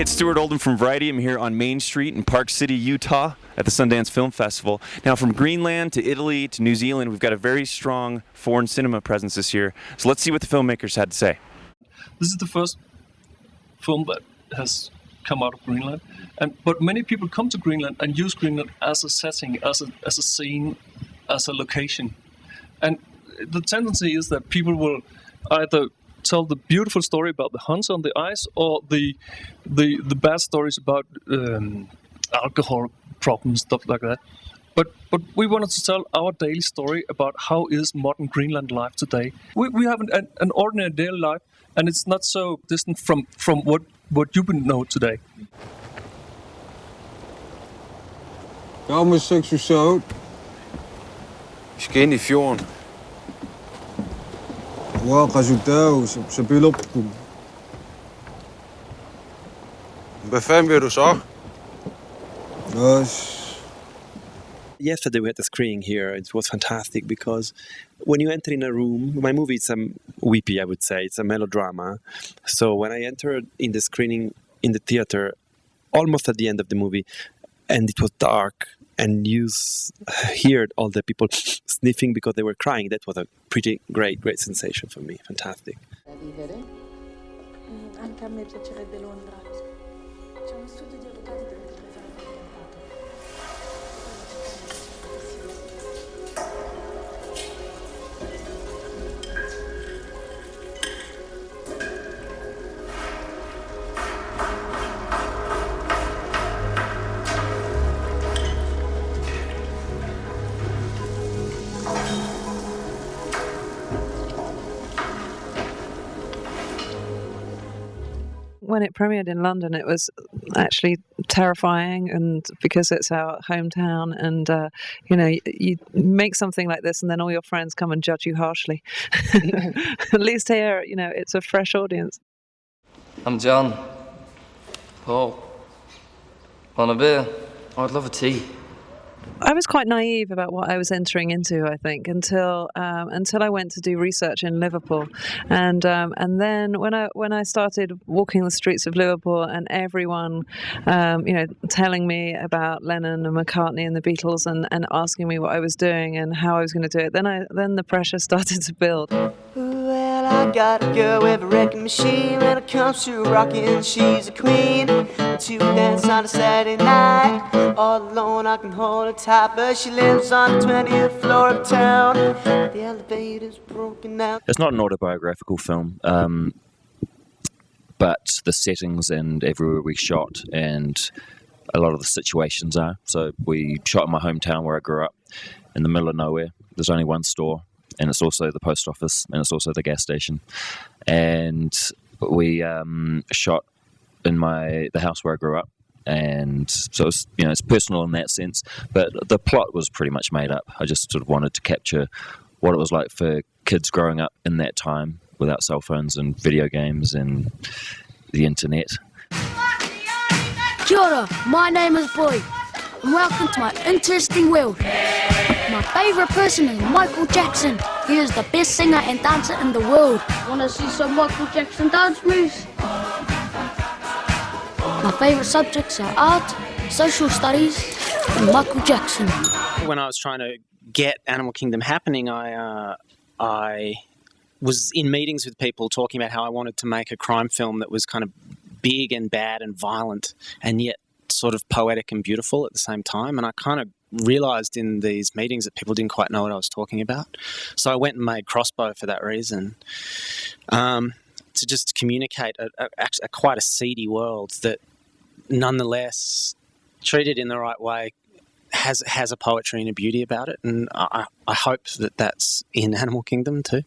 Hey, it's Stuart Oldham from Variety. I'm here on Main Street in Park City, Utah at the Sundance Film Festival. Now, from Greenland to Italy to New Zealand, we've got a very strong foreign cinema presence this year. So let's see what the filmmakers had to say. This is the first film that has come out of Greenland, but many people come to Greenland and use Greenland as a setting, as a scene, as a location. And the tendency is that people will either tell the beautiful story about the hunts on the ice or the bad stories about alcohol problems, stuff like that. But we wanted to tell our daily story about how is modern Greenland life today. We have an ordinary daily life, and it's not so distant from what you know today. Ja, men 6 uur zo. Vi skal ind i fjorden. Wow, resultaat. Så bliver op. Hvad fanden vil du så? Yes. Yesterday we had a screening here. It was fantastic because when you enter in a room, my movie is weepy, I would say. It's a melodrama. So when I entered in the screening in the theater, almost at the end of the movie, and it was dark, and you heard all the people sniffing because they were crying, that was a pretty great sensation for me. Fantastic. Anche a me piacerebbe Londra. C'è uno studio di avvocati dove potrei fare l'avvocato. When it premiered in London, it was actually terrifying, and because it's our hometown, and you make something like this, and then all your friends come and judge you harshly. At least here, it's a fresh audience. I'm John. Paul. Want a beer? I'd love a tea. I was quite naive about what I was entering into, I think, until I went to do research in Liverpool, and then when I started walking the streets of Liverpool and everyone, telling me about Lennon and McCartney and the Beatles and asking me what I was doing and how I was going to do it, then the pressure started to build. Well, I got a girl with a wrecking machine. When it comes to rocking, she's a queen. To dance on a Saturday night, all alone I can hold her tight, but she lives on the 20th floor of town. The elevator's broken out. It's not an autobiographical film, but the settings and everywhere we shot and a lot of the situations are. So we shot in my hometown where I grew up, in the middle of nowhere. There's only one store, and it's also the post office, and it's also the gas station. And we shot in the house where I grew up, and so it's personal in that sense. But the plot was pretty much made up. I just sort of wanted to capture what it was like for kids growing up in that time without cell phones and video games and the internet. Kia ora, my name is Boy, and welcome to my interesting world. My favourite person is Michael Jackson. He is the best singer and dancer in the world. Wanna see some Michael Jackson dance moves? My favourite subjects are art, social studies, and Michael Jackson. When I was trying to get Animal Kingdom happening, I was in meetings with people talking about how I wanted to make a crime film that was kind of big and bad and violent, and yet sort of poetic and beautiful at the same time. And I kind of realised in these meetings that people didn't quite know what I was talking about. So I went and made Crossbow for that reason, to just communicate a quite a seedy world that nonetheless, treated in the right way, has a poetry and a beauty about it. And I hope that that's in Animal Kingdom too.